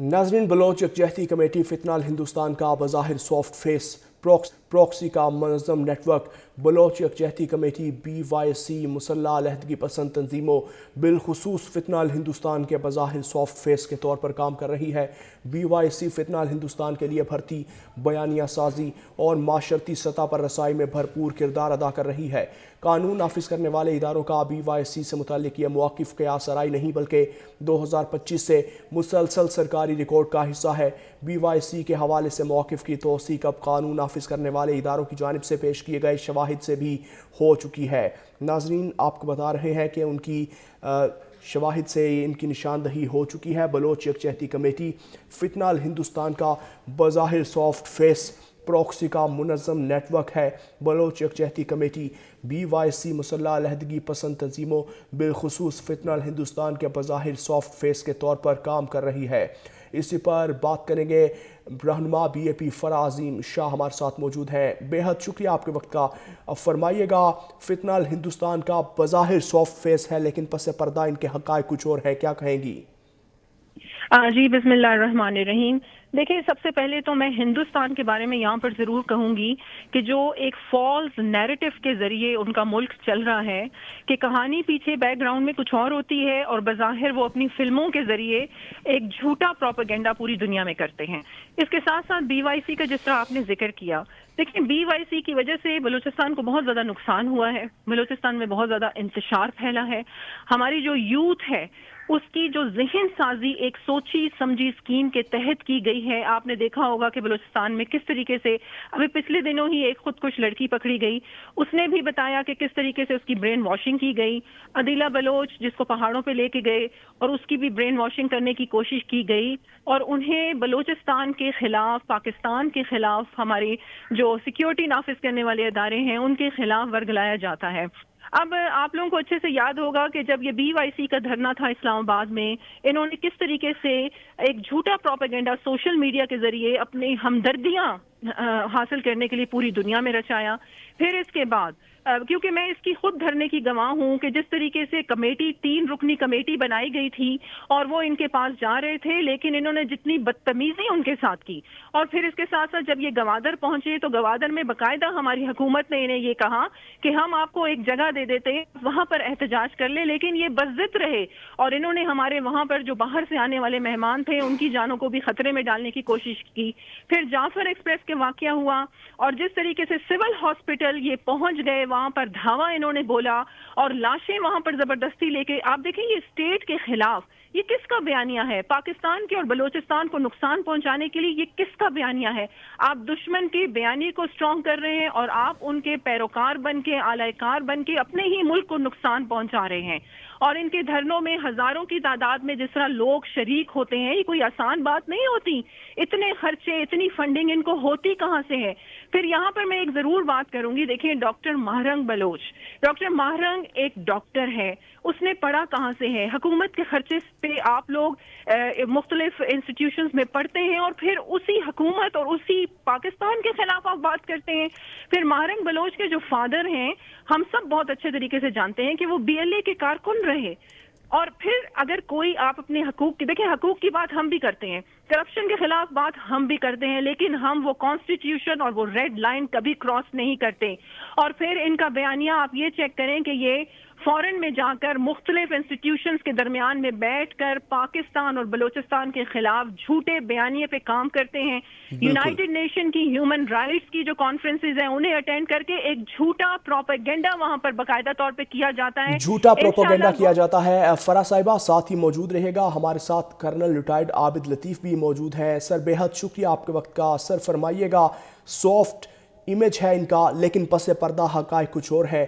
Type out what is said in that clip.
नाज़रीन, Bloch यकजहती committee फितनाल Hindustan का बज़ाहिर सॉफ्ट फेस प्रॉक्सी का मनज़म नेटवर्क बलोच यकजहती कमेटी BYC मुसल्लह अलहदगी पसंद तंजीमों बिलखुसूस फितनाल हिंदुस्तान के बज़ाहिर सॉफ्ट फेस के तौर पर काम कर रही है। BYC फितनाल हिंदुस्तान के लिए भर्ती, बयानिया साजी और माशरती सतह पर रसाई में भरपूर किरदार अदा कर रही है। कानून नाफिज करने वाले इदारों का BYC से मुताल्लिक यह मौक़िफ़ क़यास आराई नहीं बल्कि 2025 से मुसलसल सरकारी रिकॉर्ड का हिस्सा है। BYC के हवाले से मौक़िफ़ की तौसीक़ अब कानून नाफिज करने वाले इदारों की जानिब से पेश किए गए शवाहिद से भी हो चुकी है। नाज़रीन, आपको बता रहे हैं कि उनकी शवाहिद से इनकी निशानदही हो चुकी है। बलोच यकजहती कमेटी फितनाल हिंदुस्तान का बज़ाहिर सॉफ्ट फेस प्रॉक्सी का मुनज़्ज़म नेटवर्क है। बलोच यकजहती कमेटी BYC मुसल्लह अलहदगी पसंद तंजीमों बिलखुसूस फितनाल हिंदुस्तान के बज़ाहिर सॉफ्ट फेस के तौर पर काम कर रही है। इसी पर बात करेंगे। रहनुमा BAP फराज़ीम शाह हमारे साथ मौजूद हैं। बेहद शुक्रिया आपके वक्त का। अब फरमाइएगा, फितनाल हिंदुस्तान का बज़ाहिर सॉफ्ट फेस है लेकिन पस पर्दा इनके हक़ाइक़ कुछ और है, क्या कहेंगी? जी, बिस्मिल्लाहिर्रहमानिर्रहीम। देखिए, सबसे पहले तो मैं हिंदुस्तान के बारे में यहाँ पर ज़रूर कहूँगी कि जो एक फॉल्स नैरेटिव के ज़रिए उनका मुल्क चल रहा है कि कहानी पीछे बैकग्राउंड में कुछ और होती है और बज़ाहिर वो अपनी फिल्मों के ज़रिए एक झूठा प्रोपेगेंडा पूरी दुनिया में करते हैं। इसके साथ साथ BYC का जिस तरह आपने जिक्र किया, देखिए BYC की वजह से बलूचिस्तान को बहुत ज़्यादा नुकसान हुआ है। बलूचिस्तान में बहुत ज़्यादा इंतशार फैला है। हमारी जो यूथ है उसकी जो ज़हन साजी एक सोची समझी स्कीम के तहत की गई है। आपने देखा होगा कि बलूचिस्तान में किस तरीके से अभी पिछले दिनों ही एक खुदकुश लड़की पकड़ी गई, उसने भी बताया कि किस तरीके से उसकी ब्रेन वॉशिंग की गई। अदीला बलोच जिसको पहाड़ों पे लेके गए और उसकी भी ब्रेन वॉशिंग करने की कोशिश की गई और उन्हें बलूचिस्तान के खिलाफ, पाकिस्तान के खिलाफ, हमारी जो सिक्योरिटी नाफिज करने वाले अदारे हैं उनके खिलाफ वर्गलाया जाता है। अब आप लोगों को अच्छे से याद होगा कि जब ये BYC का धरना था इस्लामाबाद में, इन्होंने किस तरीके से एक झूठा प्रोपेगेंडा सोशल मीडिया के जरिए अपनी हमदर्दियां हासिल करने के लिए पूरी दुनिया में रचाया। फिर इसके बाद क्योंकि मैं इसकी खुद धरने की गवाह हूं कि जिस तरीके से कमेटी 3 रुकनी कमेटी बनाई गई थी और वो इनके पास जा रहे थे, लेकिन इन्होंने जितनी बदतमीजी उनके साथ की और फिर इसके साथ साथ जब ये गवादर पहुंचे तो गवादर में बाकायदा हमारी हुकूमत ने इन्हें ये कहा कि हम आपको एक जगह दे देते हैं, वहां पर एहतजाज कर ले, लेकिन ये बज़िद रहे और इन्होंने हमारे वहां पर जो बाहर से आने वाले मेहमान थे उनकी जानों को भी खतरे में डालने की कोशिश की। फिर जाफर एक्सप्रेस के वाकया हुआ और जिस तरीके से सिविल हॉस्पिटल ये पहुंच गए, वहां पर धावा इन्होंने बोला और लाशें वहां पर जबरदस्ती लेके, आप देखें ये स्टेट के खिलाफ ये किसका बयानिया है? पाकिस्तान के और बलूचिस्तान को नुकसान पहुंचाने के लिए ये किसका बयानिया है? आप दुश्मन के बयानी को स्ट्रॉन्ग कर रहे हैं और आप उनके पैरोकार बन के, आलाकार बन के अपने ही मुल्क को नुकसान पहुंचा रहे हैं। और इनके धरनों में हजारों की तादाद में जिस तरह लोग शरीक होते हैं, ये कोई आसान बात नहीं होती। इतने खर्चे, इतनी फंडिंग इनको होती कहाँ से है? फिर यहाँ पर मैं एक जरूर बात करूंगी। देखिए, डॉक्टर महरंग बलोच, डॉक्टर महरंग एक डॉक्टर है, उसने पढ़ा कहाँ से है? हुकूमत के खर्चे पे आप लोग मुख्तलिफ इंस्टीट्यूशंस में पढ़ते हैं और फिर उसी हुकूमत और उसी पाकिस्तान के खिलाफ आप बात करते हैं। फिर महरंग बलोच के जो फादर हैं, हम सब बहुत अच्छे तरीके से जानते हैं कि वो BLA के कारकुन रहे। और फिर अगर कोई आप अपने हकूक की, देखिए हकूक की बात हम भी करते हैं, करप्शन के खिलाफ बात हम भी करते हैं, लेकिन हम वो कॉन्स्टिट्यूशन और वो रेड लाइन कभी क्रॉस नहीं करते। और फिर इनका बयानिया आप ये चेक करें कि ये फॉरेन में जाकर मुख्तलिफ इंस्टीट्यूशंस के दरमियान में बैठकर पाकिस्तान और बलूचिस्तान के खिलाफ झूठे बयानिए पे काम करते हैं। यूनाइटेड नेशन की ह्यूमन राइट्स की जो कॉन्फ्रेंसेज हैं उन्हें अटेंड करके एक झूठा प्रोपेगेंडा वहां पर बाकायदा तौर पे किया जाता है, झूठा प्रोपेगेंडा किया जाता है। फरा साहिबा साथ ही मौजूद रहेगा, हमारे साथ कर्नल रिटायर्ड आबिद लतीफ़ भी मौजूद है। सर, बेहद शुक्रिया आपके वक्त का। सर, फरमाइएगा, सॉफ्ट इमेज है इनका लेकिन पस पर्दा हक़ाइक़ कुछ और है।